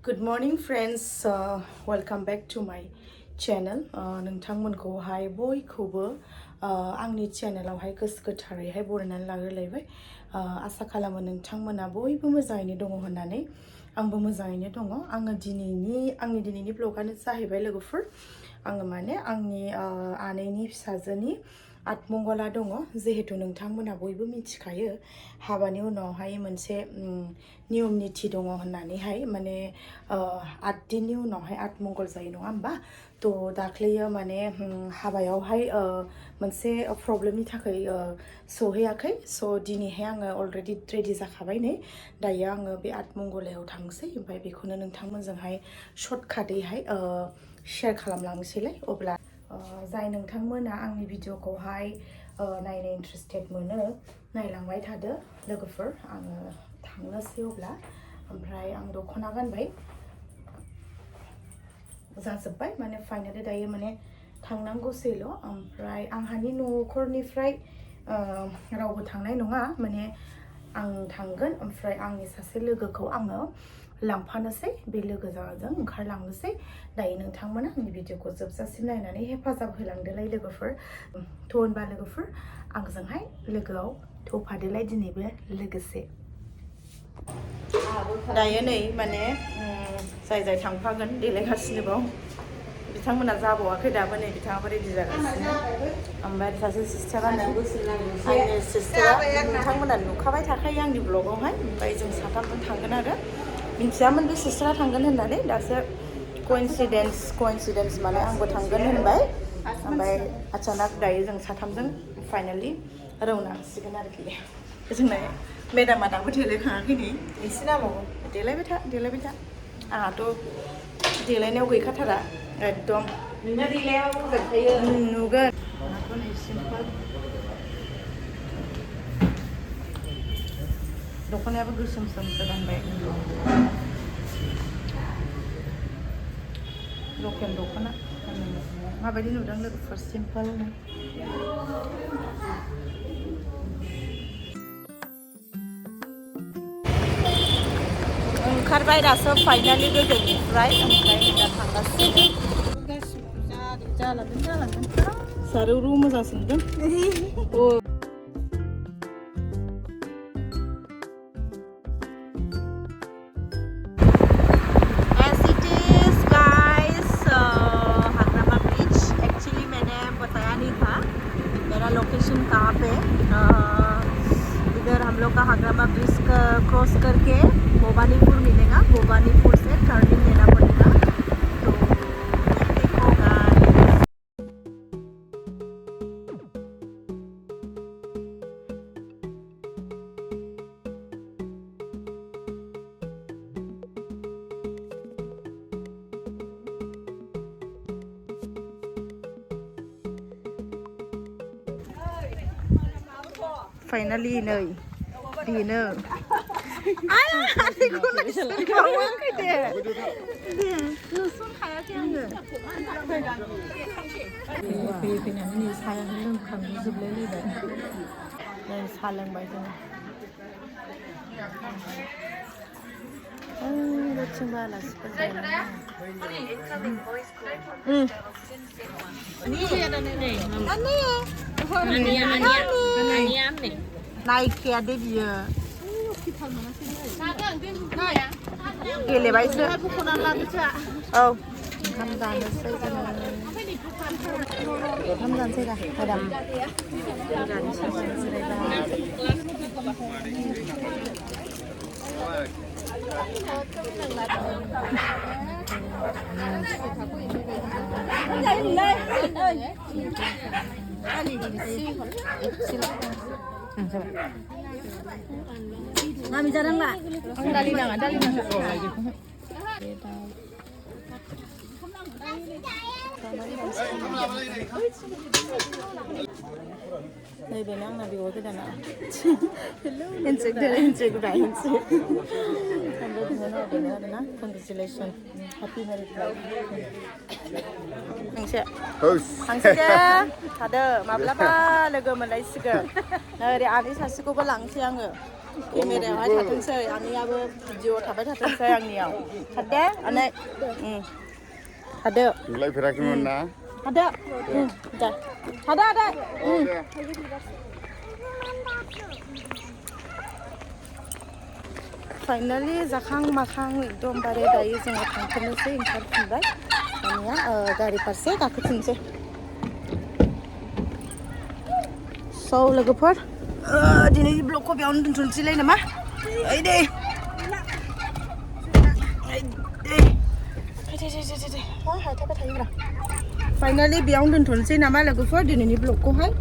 Good morning friends, welcome back to my channel. नोंथांमोनखौहाय बयखौबो आंनि चेनेलावहाय गोसो गोथारैहाय बरायनानै लाग्रोलायबाय। आसा खालामो नोंथांमोना बयबो मोजाङैनो दङ होननानै आंबो मोजाङैनो दङ। आंनि दिनैनि ब्लगानो जाहैबाय लोगोफोर आङो माने आंनि आनैनि फिसाजोनि आतमंगला दङ। जिहेतु नोंथांमोना बयबो मिथिखायो हाबानि उनावहाय मोनसे नियम निथि दङ होननानैहाय माने 8 दिननि उनावहाय आतमंगल जायो नङा होमबा। तो दाख्लैयो माने हाबायावहाय मोनसे प्रब्लेमनि थाखाय सहैयाखै। स' दिनैहाय आङो अलरेडि रेडि जाखाबाय नै। दायो आङो बे आतमंगलायाव थांसै ओमफ्राय बेखौनो नोंथांमोनजोंहाय सर्टकाटैहाय शेयार खालामलांनोसैलाय। अब्ला जाय नोंथांमोना आंनि भिडिअखौहाय नायनो इन्ट्रेस्टेड मोनो नायलांबाय थादो लोगोफोर। आङो थांनोसै अब्ला। ओमफ्राय आं दख'ना गानबाय जाजोब्बाय माने फाइनाली दायो माने थांनांगौसैल'। ओमफ्राय आंहानि न'खरनिफ्राय रावबो थांनाय नङा, माने आं थांगोन ओमफ्राय आंनि सासे लोगोखौ आङो लांफानोसै। बे लोगोजों ओंखारलांनोसै। दायो नोंथांमोना आंनि भिडिअखौ जोबजासिम नायनानै हेफाजाब होलांदोलाय लोगोफोर। थ' होनबा लोगोफोर आंजोंहाय लोगोआव थफादोलाय दिनैबो लोगोसे। दायो नै माने जाय थांफागोन देलायगासिनो बिथांमोना जाबावाखै दाबो, नै बिथाङाबो रेडि जागासिनो। ओमफ्राय सासे सिस्टारा आंनि सिस्टारा नोंथांमोना नुखाबाय थाखायो आंनि ब्लगावहाय। ओमफ्राय जों साथामजों थांगोन आरो मिन्थियामोन बे सिस्टारा थांगोन होननानै। दासो कइन्सिडेन्स माने आंबो थांगोन होनबाय। ओमफ्राय अचानक दायो जों साथामजों फाइनालि रौना हासिगोन आरोखि। जोंना मेडामा दाबो देलायखाङाखै नै, एसे नांबावगौ। देलायबाय था आंहाथ' देलायनायाव गैखाथारा एकदम। नोंना देलायाबो मोजांखायो नुगोन। आंहाथ' नै सिम्पोल दख'नायाबो गोसोमसो गानबाय। लकेल दख'ना माबायदि नुदों लोगोफोर सिम्पोल। ओंखारबाय दासो फाइनालि गोजौनिफ्राय। ओमफ्राय दा थांगासिनो। जालांगोन सारौ मोजांसो नुदों। लोकेशन कहाँ पे, इधर हम लोग का हागरामा ब्रिज क्रॉस करके भवानीपुर मिलेगा। भवानीपुर से टर्निंग लेना पड़ेगा। तो देखो गाइस, फाइनालि नै बेनो। नुसनखायाखै आङो। फैनानै नै सायानो लोंखांजोबलायलायबाय। नै साहा लोंबाय जोङो। बेथिंबो आलासिफोर नायखाया दे बियो गेलेबायसो। औ ओंखाम जानोसै जोङो। ओंखाम जानोसै दा madam Ngami jarang nggak? Dali nggak? Đây bên đang là điều cái đàn ạ. Insect udah insect. Sampai dengan ada na. Congratulations. Happy married life. हांसो थादो माब्लाबा लोगो मोनलायसिगोन। नै ओरै आनै सासेखौबो लांसै आङो। केमेरायावहाय थाथोंसै आनैयाबो भिडिअ थाबाय थाथोंसै आंनियाव थादो आनै थादो नुलायफेराखैमोन ना थादो दे थादो आदै फाइनालि जाखां माखां एकदमबारे दायो जोङो थांफिननोसै ओंखारफिनबाय दानिया गारि फारसे गाखोफिनसै स' लोगोफोर दिनैनि ब्लगखौ बेयावनो दोनथ'नोसैलाय नामा ओइ दे हायथायबाय थायोब्रा फाइनालि बेयावनो दोनथ'नोसै नामा लोगोफोर दिनैनि ब्लगखौहाय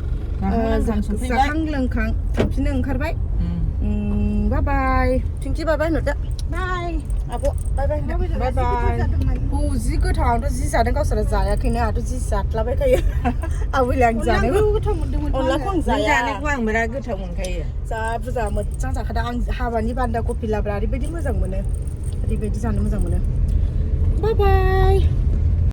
जाखां लोंखां थांफिननो ओंखारबाय बाय बाय थिंखि बाय बाय होनहरदो बाय आब' बाय बाय बाय बाय जि गोथाव आंथ' जि जादों गावसोरा जायाखैनो आंथ' जि जाद्लाबायखायो आबैलाय आं जानो गोथाव मोनदोंमोन अनलाखौ आं जाया जानायखौ आं बिराद गोथाव मोनखायो जा बुरजा मोजां जाखादों आं हाबानि बान्दा कफि लाब्रा ओरैबायदि मोजां मोनो ओरैबायदि जानो मोजां मोनो बाय बाय